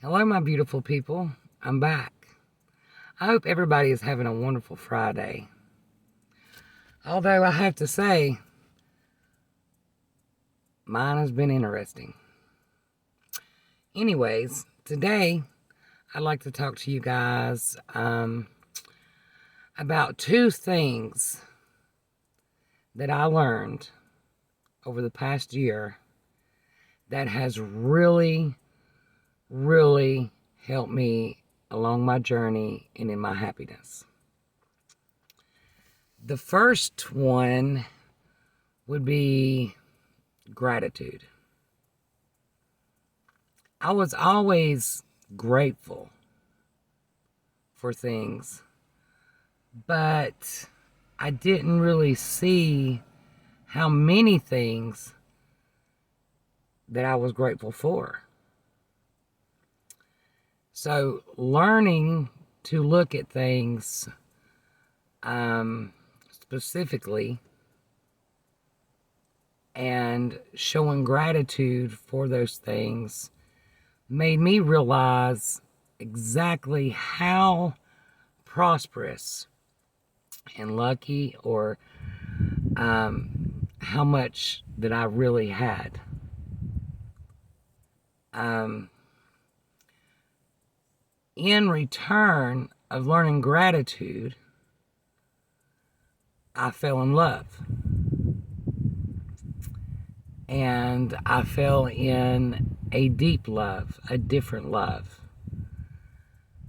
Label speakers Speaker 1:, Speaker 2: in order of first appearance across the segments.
Speaker 1: Hello, my beautiful people. I'm back. I hope everybody is having a wonderful Friday. Although I have to say, mine has been interesting. Anyways, today I'd like to talk to you guys about two things that I learned over the past year that has really helped me along my journey and in my happiness. The first one would be gratitude. I was always grateful for things, but I didn't really see how many things that I was grateful for. So learning to look at things specifically and showing gratitude for those things made me realize exactly how prosperous and lucky or how much that I really had. In return of learning gratitude, I fell in love. And I fell in a deep love, a different love.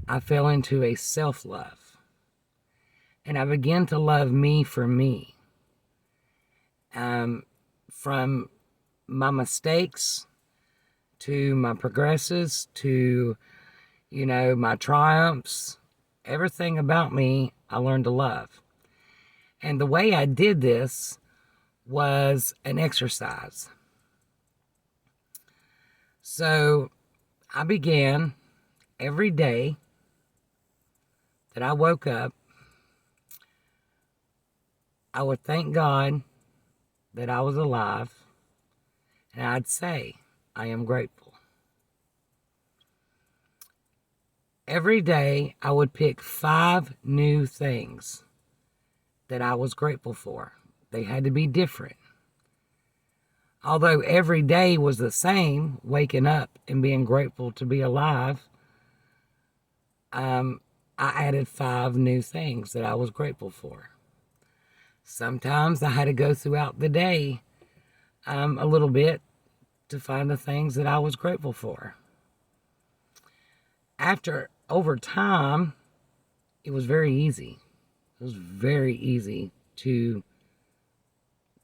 Speaker 1: I fell into a self-love. And I began to love me for me. From my mistakes to my progresses to, my triumphs, everything about me, I learned to love. And the way I did this was an exercise. So I began every day that I woke up, I would thank God that I was alive, and I'd say, I am grateful. Every day I would pick 5 new things that I was grateful for. They had to be different. Although every day was the same, waking up and being grateful to be alive, I added 5 new things that I was grateful for. Sometimes I had to go throughout the day a little bit to find the things that I was grateful for. Over time, it was very easy. It was very easy to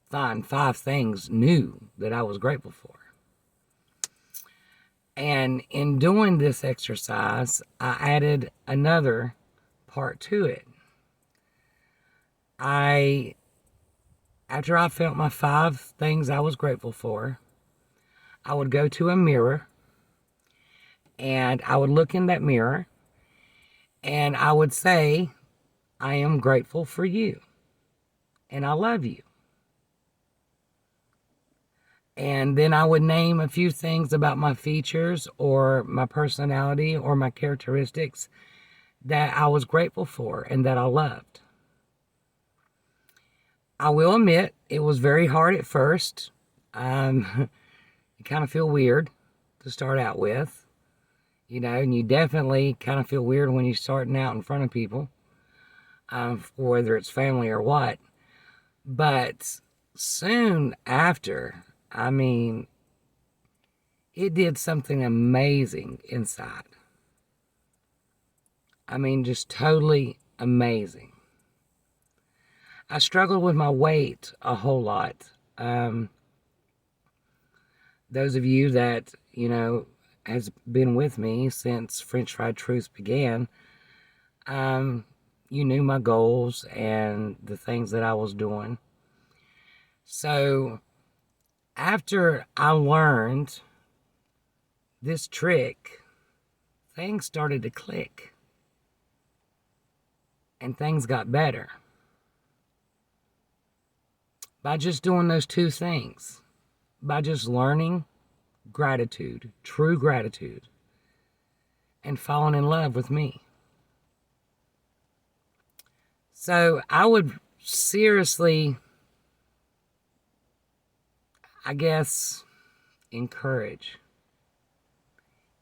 Speaker 1: find 5 things new that I was grateful for. And in doing this exercise, I added another part to it. After I felt my 5 things I was grateful for, I would go to a mirror and I would look in that mirror and I would say, I am grateful for you and I love you. And then I would name a few things about my features or my personality or my characteristics that I was grateful for and that I loved. I will admit it was very hard at first. You kind of feel weird to start out with, and you definitely kind of feel weird when you're starting out in front of people, whether it's family or what. But soon after, it did something amazing inside. Just totally amazing. I struggled with my weight a whole lot. Those of you that, has been with me since French Fried Truth began, you knew my goals and the things that I was doing. So after I learned this trick, things started to click and things got better by just doing those 2 things, by just learning gratitude, true gratitude, and fallen in love with me. So I would seriously, I guess, encourage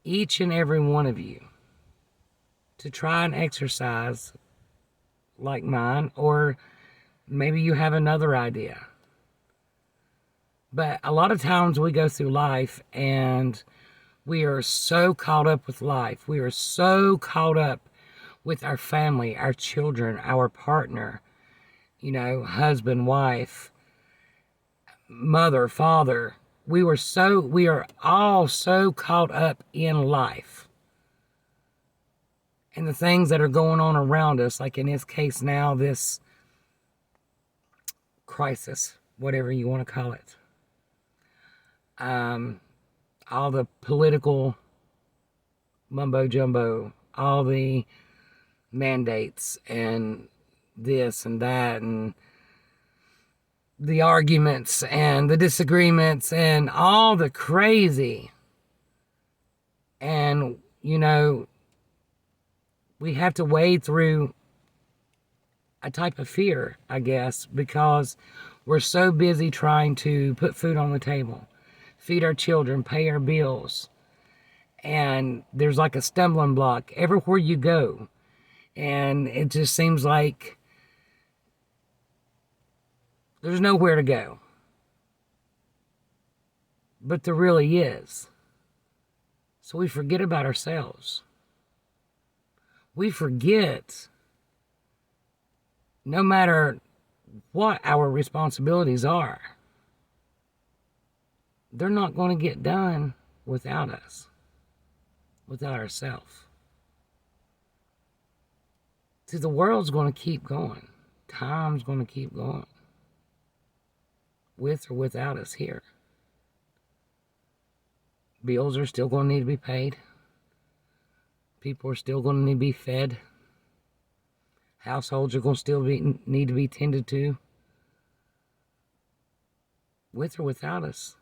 Speaker 1: each and every one of you to try and exercise like mine, or maybe you have another idea. But a lot of times we go through life and we are so caught up with life. We are so caught up with our family, our children, our partner, husband, wife, mother, father. We are all so caught up in life and the things that are going on around us, like in this case now, this crisis, whatever you want to call it. All the political mumbo jumbo, all the mandates and this and that, and the arguments and the disagreements and all the crazy. And, we have to wade through a type of fear, I guess, because we're so busy trying to put food on the table, feed our children, pay our bills. And there's like a stumbling block everywhere you go. And it just seems like there's nowhere to go. But there really is. So we forget about ourselves. We forget, no matter what our responsibilities are, they're not going to get done without us, without ourselves. See, the world's going to keep going. Time's going to keep going, with or without us here. Bills are still going to need to be paid. People are still going to need to be fed. Households are going to still need to be tended to, with or without us.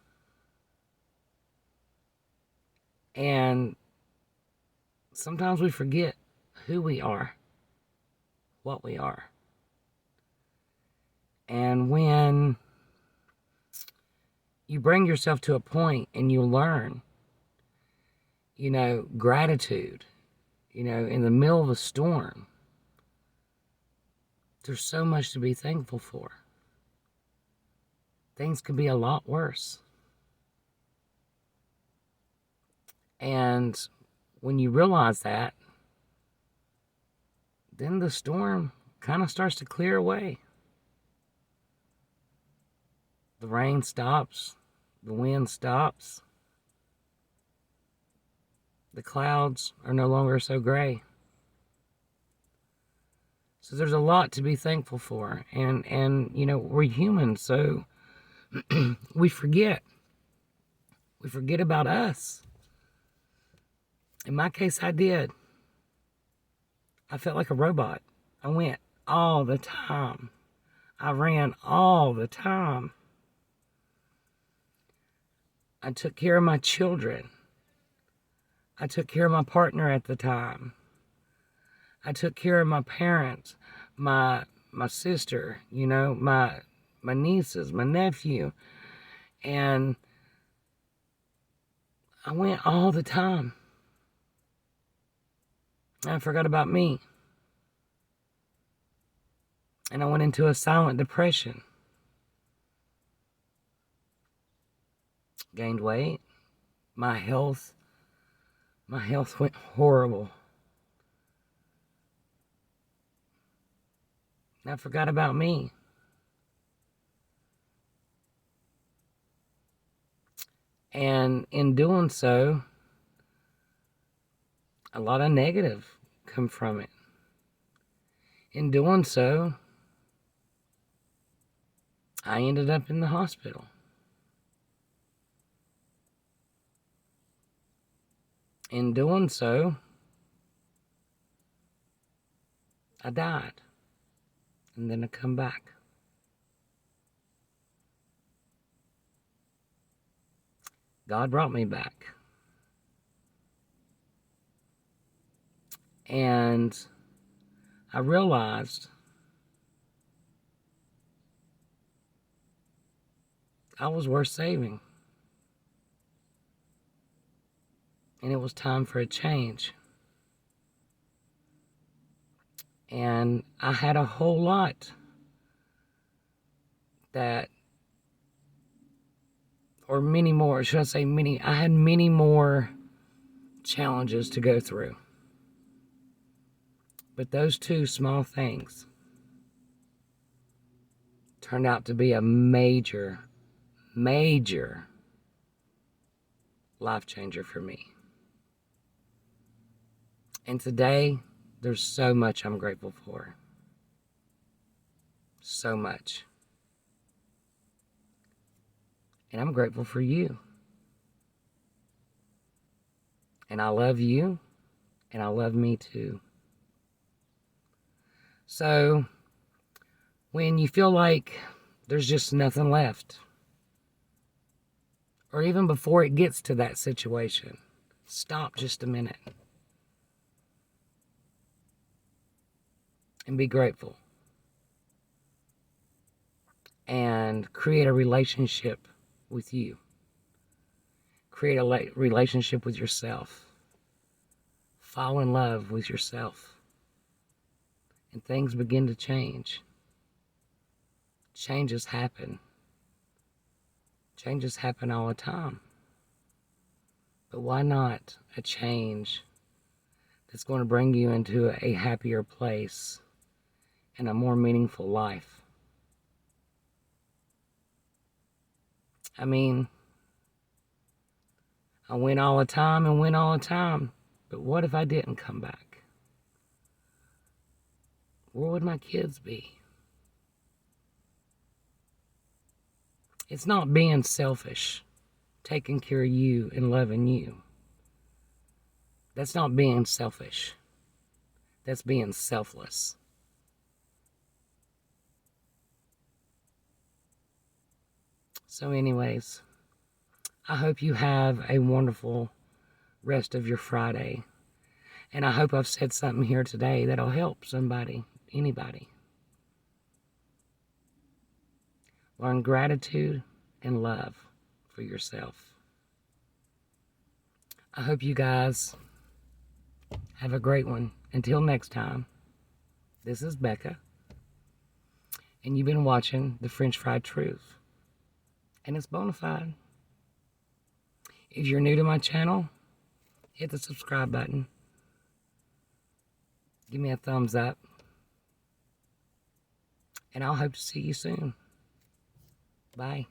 Speaker 1: And sometimes we forget who we are, what we are. And when you bring yourself to a point and you learn, gratitude, in the middle of a storm, there's so much to be thankful for. Things could be a lot worse. And when you realize that, then the storm kind of starts to clear away. The rain stops, the wind stops, the clouds are no longer so gray. So there's a lot to be thankful for. And we're human, so we forget. We forget about us. In my case, I did. I felt like a robot. I went all the time. I ran all the time. I took care of my children. I took care of my partner at the time. I took care of my parents, my sister, my nieces, my nephew. And I went all the time. I forgot about me. And I went into a silent depression. Gained weight. My health went horrible. I forgot about me. And in doing so, a lot of negative come from it. In doing so, I ended up in the hospital. In doing so, I died. And then I come back. God brought me back. And I realized I was worth saving. And it was time for a change. And I had a whole lot that, or many more, should I say many, I had many more challenges to go through. But those two small things turned out to be a major, major life changer for me. And today, there's so much I'm grateful for. So much. And I'm grateful for you. And I love you. And I love me too. So, when you feel like there's just nothing left, or even before it gets to that situation, stop just a minute and be grateful. And create a relationship with you. Create a relationship with yourself. Fall in love with yourself. And things begin to change. Changes happen. Changes happen all the time. But why not a change that's going to bring you into a happier place and a more meaningful life? I mean, I win all the time and win all the time. But what if I didn't come back? Where would my kids be? It's not being selfish, taking care of you and loving you. That's not being selfish. That's being selfless. So anyways, I hope you have a wonderful rest of your Friday. And I hope I've said something here today that'll help somebody, anybody. Learn gratitude and love for yourself. I hope you guys have a great one. Until next time, this is Becca, and you've been watching The French Fried Truth. And it's bona fide. If you're new to my channel, hit the subscribe button. Give me a thumbs up. And I'll hope to see you soon. Bye.